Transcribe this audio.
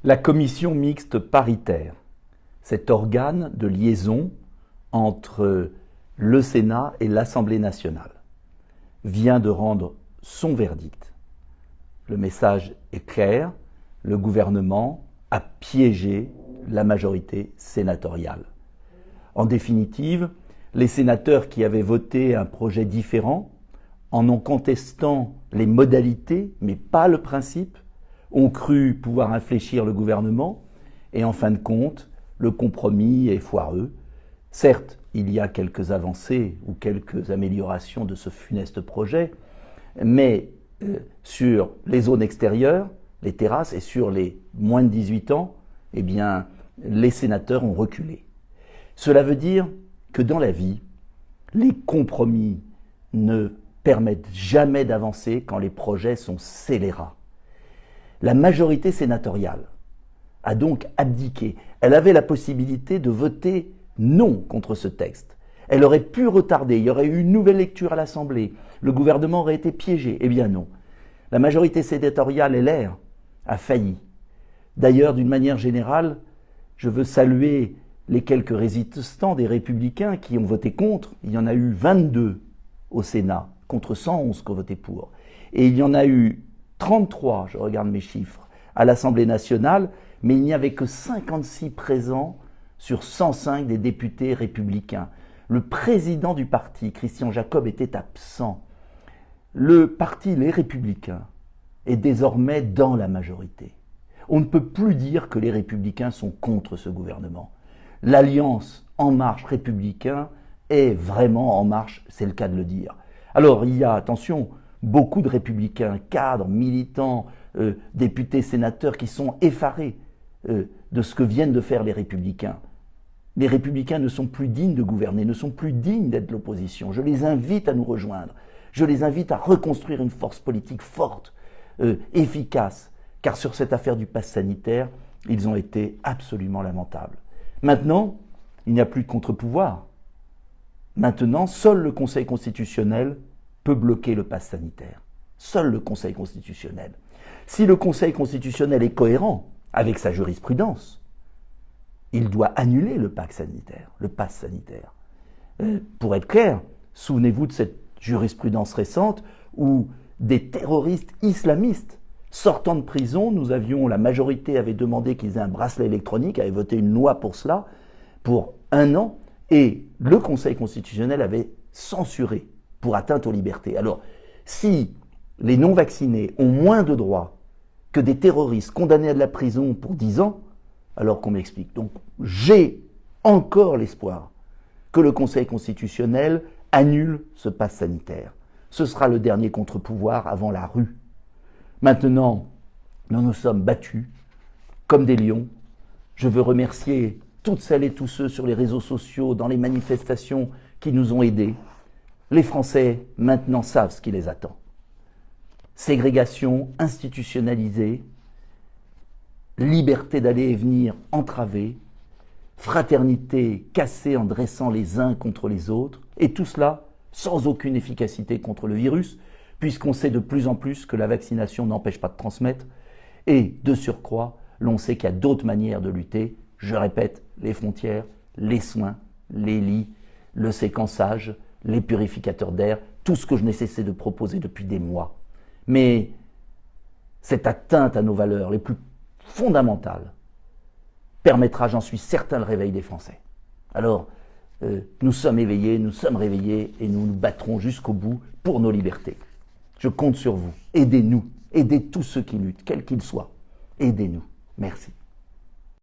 La commission mixte paritaire, cet organe de liaison entre le Sénat et l'Assemblée nationale, vient de rendre son verdict. Le message est clair, le gouvernement a piégé la majorité sénatoriale. En définitive, les sénateurs qui avaient voté un projet différent, en contestant les modalités, mais pas le principe, ont cru pouvoir infléchir le gouvernement et en fin de compte, le compromis est foireux. Certes, il y a quelques avancées ou quelques améliorations de ce funeste projet, mais sur les zones extérieures, les terrasses et sur les moins de 18 ans, eh bien, les sénateurs ont reculé. Cela veut dire que dans la vie, les compromis ne permettent jamais d'avancer quand les projets sont scélérats. La majorité sénatoriale a donc abdiqué. Elle avait la possibilité de voter non contre ce texte. Elle aurait pu retarder, il y aurait eu une nouvelle lecture à l'Assemblée, le gouvernement aurait été piégé. Eh bien non. La majorité sénatoriale, LR, a failli. D'ailleurs, d'une manière générale, je veux saluer les quelques résistants des Républicains qui ont voté contre. Il y en a eu 22 au Sénat, contre 111 qui ont voté pour. Et il y en a eu 33, je regarde mes chiffres, à l'Assemblée nationale, mais il n'y avait que 56 présents sur 105 des députés républicains. Le président du parti, Christian Jacob, était absent. Le parti Les Républicains est désormais dans la majorité. On ne peut plus dire que les Républicains sont contre ce gouvernement. L'alliance En Marche républicain est vraiment en marche, c'est le cas de le dire. Alors il y a, attention, beaucoup de républicains, cadres, militants, députés, sénateurs qui sont effarés de ce que viennent de faire les républicains. Les républicains ne sont plus dignes de gouverner, ne sont plus dignes d'être l'opposition. Je les invite à nous rejoindre. Je les invite à reconstruire une force politique forte, efficace, car sur cette affaire du pass sanitaire, ils ont été absolument lamentables. Maintenant, il n'y a plus de contre-pouvoir. Maintenant, seul le Conseil constitutionnel peut bloquer le pass sanitaire. Seul le Conseil constitutionnel. Si le Conseil constitutionnel est cohérent avec sa jurisprudence, il doit annuler le pass sanitaire. Pour être clair, souvenez-vous de cette jurisprudence récente où des terroristes islamistes sortant de prison, la majorité avait demandé qu'ils aient un bracelet électronique, avait voté une loi pour cela, pour 1 an, et le Conseil constitutionnel avait censuré pour atteinte aux libertés. Alors, si les non-vaccinés ont moins de droits que des terroristes condamnés à de la prison pour 10 ans, alors qu'on m'explique. Donc, j'ai encore l'espoir que le Conseil constitutionnel annule ce pass sanitaire. Ce sera le dernier contre-pouvoir avant la rue. Maintenant, nous nous sommes battus comme des lions. Je veux remercier toutes celles et tous ceux sur les réseaux sociaux, dans les manifestations qui nous ont aidés. Les Français, maintenant, savent ce qui les attend. Ségrégation institutionnalisée, liberté d'aller et venir entravée, fraternité cassée en dressant les uns contre les autres, et tout cela sans aucune efficacité contre le virus, puisqu'on sait de plus en plus que la vaccination n'empêche pas de transmettre, et de surcroît, l'on sait qu'il y a d'autres manières de lutter. Je répète, les frontières, les soins, les lits, le séquençage, les purificateurs d'air, tout ce que je n'ai cessé de proposer depuis des mois. Mais cette atteinte à nos valeurs les plus fondamentales permettra, j'en suis certain, le réveil des Français. Alors, nous sommes éveillés, nous sommes réveillés et nous nous battrons jusqu'au bout pour nos libertés. Je compte sur vous. Aidez-nous. Aidez tous ceux qui luttent, quels qu'ils soient. Aidez-nous. Merci.